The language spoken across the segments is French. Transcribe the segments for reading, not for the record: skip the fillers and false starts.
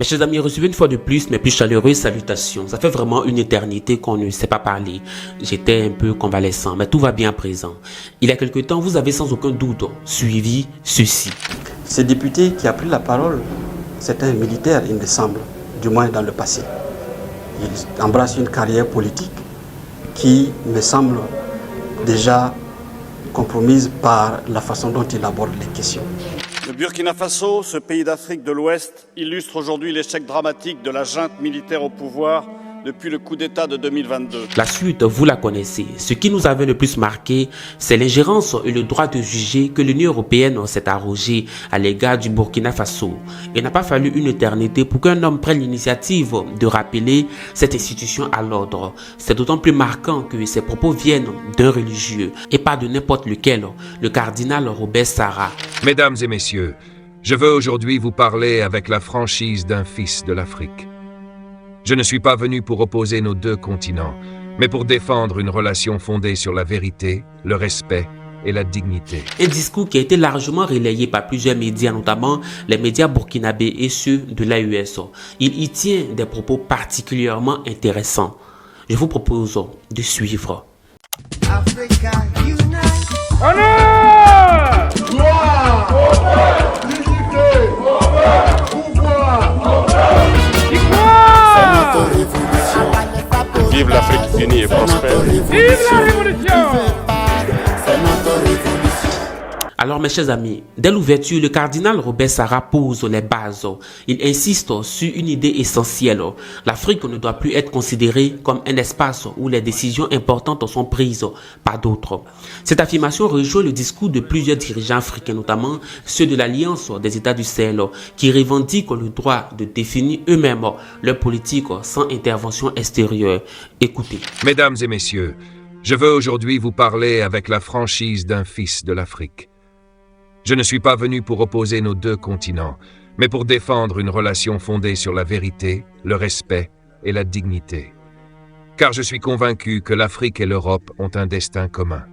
Mes chers amis, recevez une fois de plus mes plus chaleureuses salutations. Ça fait vraiment une éternité qu'on ne s'est pas parlé. J'étais un peu convalescent, mais tout va bien à présent. Il y a quelque temps, vous avez sans aucun doute suivi ceci. Ce député qui a pris la parole, c'est un militaire, il me semble, du moins dans le passé. Il embrasse une carrière politique qui me semble déjà compromise par la façon dont il aborde les questions. Le Burkina Faso, ce pays d'Afrique de l'Ouest, illustre aujourd'hui l'échec dramatique de la junte militaire au pouvoir depuis le coup d'État de 2022. La suite, vous la connaissez. Ce qui nous avait le plus marqué, c'est l'ingérence et le droit de juger que l'Union européenne s'est arrogé à l'égard du Burkina Faso. Il n'a pas fallu une éternité pour qu'un homme prenne l'initiative de rappeler cette institution à l'ordre. C'est d'autant plus marquant que ces propos viennent d'un religieux et pas de n'importe lequel, le cardinal Robert Sarah. Mesdames et messieurs, je veux aujourd'hui vous parler avec la franchise d'un fils de l'Afrique. Je ne suis pas venu pour opposer nos deux continents, mais pour défendre une relation fondée sur la vérité, le respect et la dignité. Un discours qui a été largement relayé par plusieurs médias, notamment les médias burkinabés et ceux de l'AES. Il y tient des propos particulièrement intéressants. Je vous propose de suivre. Africa unite. Honneur! Gloire! Honneur! Dignité! Honneur! Pouvoir! Vive l'Afrique unie et prospère. Vive la révolution! Alors mes chers amis, dès l'ouverture, le cardinal Robert Sarah pose les bases. Il insiste sur une idée essentielle. L'Afrique ne doit plus être considérée comme un espace où les décisions importantes sont prises par d'autres. Cette affirmation rejoint le discours de plusieurs dirigeants africains, notamment ceux de l'Alliance des États du Sahel, qui revendiquent le droit de définir eux-mêmes leur politique sans intervention extérieure. Écoutez. Mesdames et messieurs, je veux aujourd'hui vous parler avec la franchise d'un fils de l'Afrique. Je ne suis pas venu pour opposer nos deux continents, mais pour défendre une relation fondée sur la vérité, le respect et la dignité. Car je suis convaincu que l'Afrique et l'Europe ont un destin commun.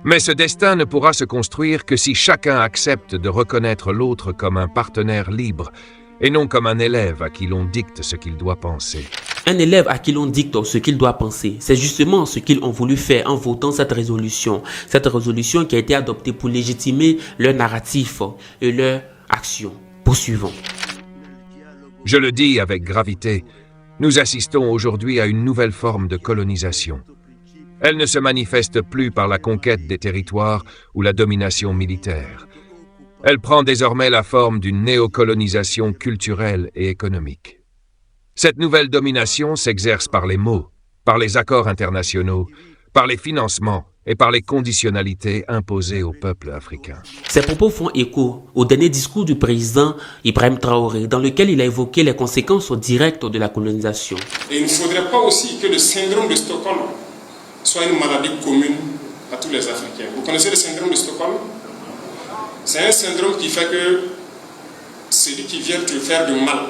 Mais ce destin ne pourra se construire que si chacun accepte de reconnaître l'autre comme un partenaire libre et non comme un élève à qui l'on dicte ce qu'il doit penser. Un élève à qui l'on dicte ce qu'il doit penser. C'est justement ce qu'ils ont voulu faire en votant cette résolution. Cette résolution qui a été adoptée pour légitimer leur narratif et leur action. Poursuivons. Je le dis avec gravité, nous assistons aujourd'hui à une nouvelle forme de colonisation. Elle ne se manifeste plus par la conquête des territoires ou la domination militaire. Elle prend désormais la forme d'une néocolonisation culturelle et économique. Cette nouvelle domination s'exerce par les mots, par les accords internationaux, par les financements et par les conditionnalités imposées au peuple africain. Ces propos font écho au dernier discours du président Ibrahim Traoré, dans lequel il a évoqué les conséquences directes de la colonisation. Et il ne faudrait pas aussi que le syndrome de Stockholm soit une maladie commune à tous les Africains. Vous connaissez le syndrome de Stockholm? C'est un syndrome qui fait que celui qui vient te faire du mal,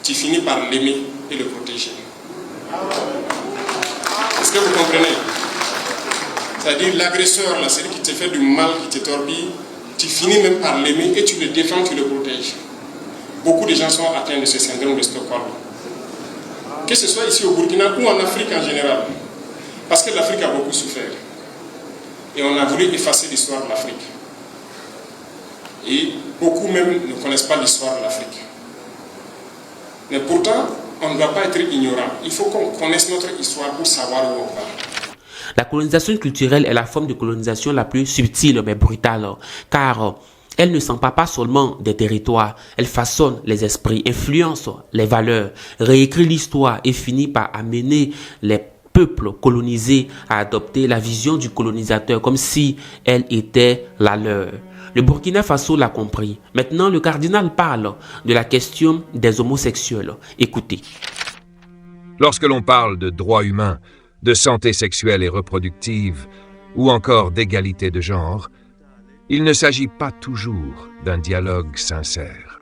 tu finis par l'aimer et le protéger. Est-ce que vous comprenez? C'est-à-dire l'agresseur, là, celui qui te fait du mal, qui te torpille, tu finis même par l'aimer et tu le défends, tu le protèges. Beaucoup de gens sont atteints de ce syndrome de Stockholm. Que ce soit ici au Burkina ou en Afrique en général. Parce que l'Afrique a beaucoup souffert. Et on a voulu effacer l'histoire de l'Afrique. Et beaucoup même ne connaissent pas l'histoire de l'Afrique. Mais pourtant, on ne doit pas être ignorant. Il faut qu'on connaisse notre histoire pour savoir où on va. La colonisation culturelle est la forme de colonisation la plus subtile mais brutale, car elle ne s'empare pas seulement des territoires, elle façonne les esprits, influence les valeurs, réécrit l'histoire et finit par amener les peuples colonisés à adopter la vision du colonisateur comme si elle était la leur. Le Burkina Faso l'a compris. Maintenant, le cardinal parle de la question des homosexuels. Écoutez. Lorsque l'on parle de droits humains, de santé sexuelle et reproductive, ou encore d'égalité de genre, il ne s'agit pas toujours d'un dialogue sincère.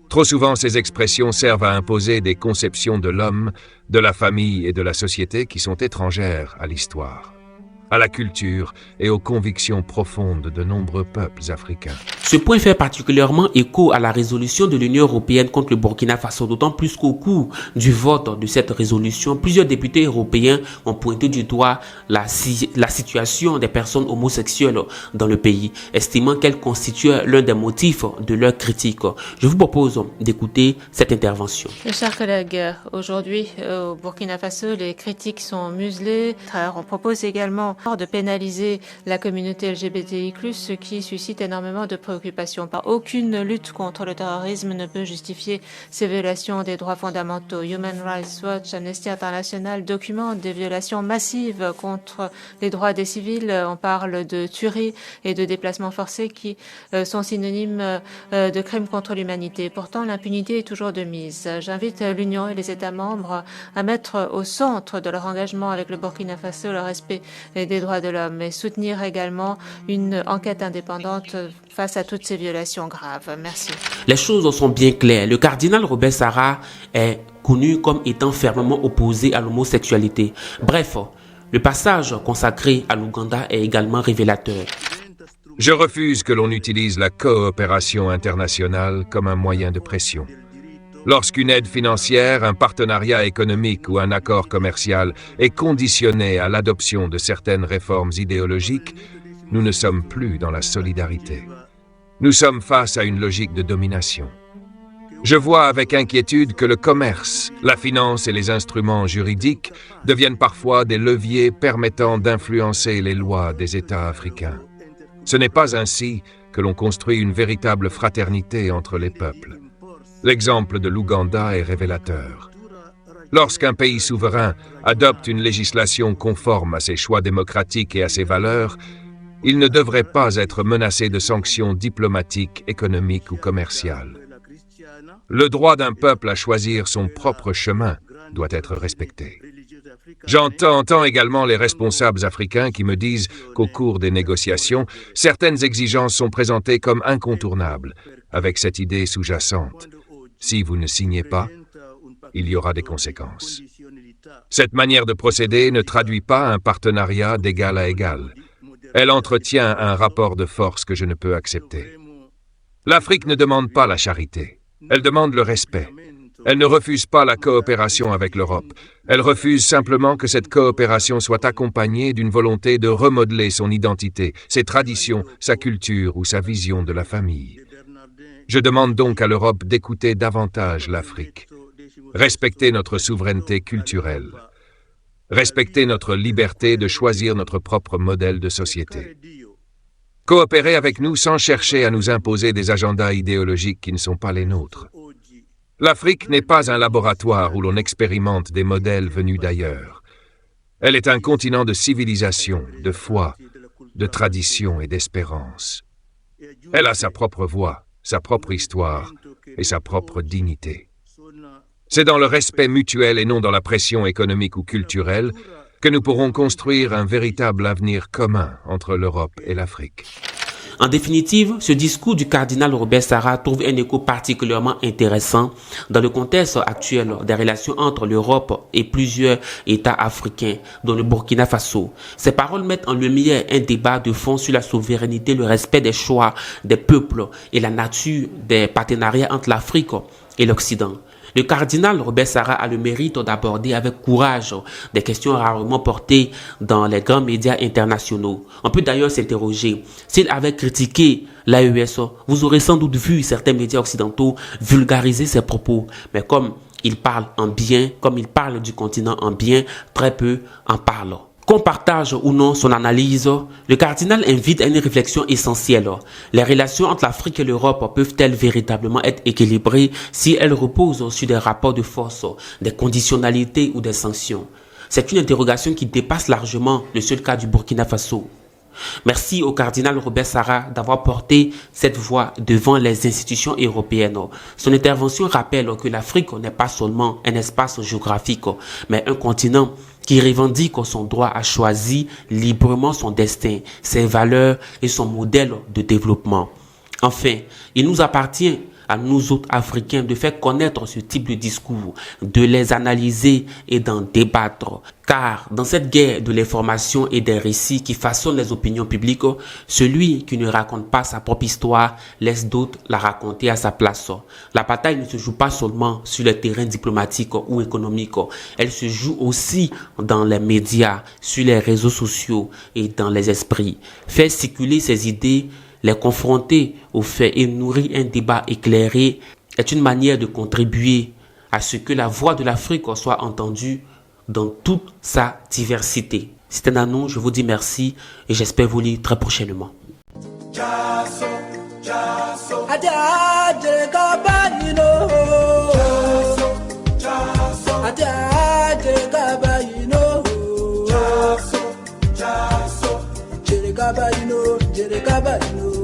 Trop souvent, ces expressions servent à imposer des conceptions de l'homme, de la famille et de la société qui sont étrangères à l'histoire. à la culture et aux convictions profondes de nombreux peuples africains. Ce point fait particulièrement écho à la résolution de l'Union européenne contre le Burkina Faso, d'autant plus qu'au cours du vote de cette résolution, plusieurs députés européens ont pointé du doigt la situation des personnes homosexuelles dans le pays, estimant qu'elle constitue l'un des motifs de leur critique. Je vous propose d'écouter cette intervention. Mes chers collègues, aujourd'hui au Burkina Faso, les critiques sont muselées. On propose également de pénaliser la communauté LGBTI+, ce qui suscite énormément de préoccupations. Par aucune lutte contre le terrorisme ne peut justifier ces violations des droits fondamentaux. Human Rights Watch, Amnesty International documentent des violations massives contre les droits des civils. On parle de tueries et de déplacements forcés qui sont synonymes de crimes contre l'humanité. Pourtant, l'impunité est toujours de mise. J'invite l'Union et les États membres à mettre au centre de leur engagement avec le Burkina Faso le respect des droits de l'homme et soutenir également une enquête indépendante face à toutes ces violations graves. Merci. Les choses sont bien claires. Le cardinal Robert Sarah est connu comme étant fermement opposé à l'homosexualité. Bref, le passage consacré à l'Ouganda est également révélateur. Je refuse que l'on utilise la coopération internationale comme un moyen de pression. Lorsqu'une aide financière, un partenariat économique ou un accord commercial est conditionné à l'adoption de certaines réformes idéologiques, nous ne sommes plus dans la solidarité. Nous sommes face à une logique de domination. Je vois avec inquiétude que le commerce, la finance et les instruments juridiques deviennent parfois des leviers permettant d'influencer les lois des États africains. Ce n'est pas ainsi que l'on construit une véritable fraternité entre les peuples. L'exemple de l'Ouganda est révélateur. Lorsqu'un pays souverain adopte une législation conforme à ses choix démocratiques et à ses valeurs, il ne devrait pas être menacé de sanctions diplomatiques, économiques ou commerciales. Le droit d'un peuple à choisir son propre chemin doit être respecté. J'entends également les responsables africains qui me disent qu'au cours des négociations, certaines exigences sont présentées comme incontournables, avec cette idée sous-jacente. Si vous ne signez pas, il y aura des conséquences. Cette manière de procéder ne traduit pas un partenariat d'égal à égal. Elle entretient un rapport de force que je ne peux accepter. L'Afrique ne demande pas la charité, elle demande le respect. Elle ne refuse pas la coopération avec l'Europe. Elle refuse simplement que cette coopération soit accompagnée d'une volonté de remodeler son identité, ses traditions, sa culture ou sa vision de la famille. Je demande donc à l'Europe d'écouter davantage l'Afrique, respecter notre souveraineté culturelle, respecter notre liberté de choisir notre propre modèle de société. Coopérer avec nous sans chercher à nous imposer des agendas idéologiques qui ne sont pas les nôtres. L'Afrique n'est pas un laboratoire où l'on expérimente des modèles venus d'ailleurs. Elle est un continent de civilisation, de foi, de tradition et d'espérance. Elle a sa propre voix, sa propre histoire et sa propre dignité. C'est dans le respect mutuel et non dans la pression économique ou culturelle que nous pourrons construire un véritable avenir commun entre l'Europe et l'Afrique. En définitive, ce discours du cardinal Robert Sarah trouve un écho particulièrement intéressant dans le contexte actuel des relations entre l'Europe et plusieurs États africains, dont le Burkina Faso. Ces paroles mettent en lumière un débat de fond sur la souveraineté, le respect des choix des peuples et la nature des partenariats entre l'Afrique et l'Occident. Le cardinal Robert Sarah a le mérite d'aborder avec courage des questions rarement portées dans les grands médias internationaux. On peut d'ailleurs s'interroger, s'il avait critiqué l'AES, vous aurez sans doute vu certains médias occidentaux vulgariser ses propos. Mais comme il parle en bien, comme il parle du continent en bien, très peu en parlent. Qu'on partage ou non son analyse, le cardinal invite à une réflexion essentielle. Les relations entre l'Afrique et l'Europe peuvent-elles véritablement être équilibrées si elles reposent sur des rapports de force, des conditionnalités ou des sanctions? C'est une interrogation qui dépasse largement le seul cas du Burkina Faso. Merci au cardinal Robert Sarah d'avoir porté cette voix devant les institutions européennes. Son intervention rappelle que l'Afrique n'est pas seulement un espace géographique, mais un continent qui revendique son droit à choisir librement son destin, ses valeurs et son modèle de développement. Enfin, il nous appartient à nous autres Africains de faire connaître ce type de discours, de les analyser et d'en débattre. Car dans cette guerre de l'information et des récits qui façonnent les opinions publiques, celui qui ne raconte pas sa propre histoire laisse d'autres la raconter à sa place. La bataille ne se joue pas seulement sur le terrain diplomatique ou économique, elle se joue aussi dans les médias, sur les réseaux sociaux et dans les esprits. Faire circuler ces idées, les confronter aux faits et nourrir un débat éclairé est une manière de contribuer à ce que la voix de l'Afrique soit entendue dans toute sa diversité. C'était Nanon, je vous dis merci et j'espère vous lire très prochainement. Jerikaba, you know.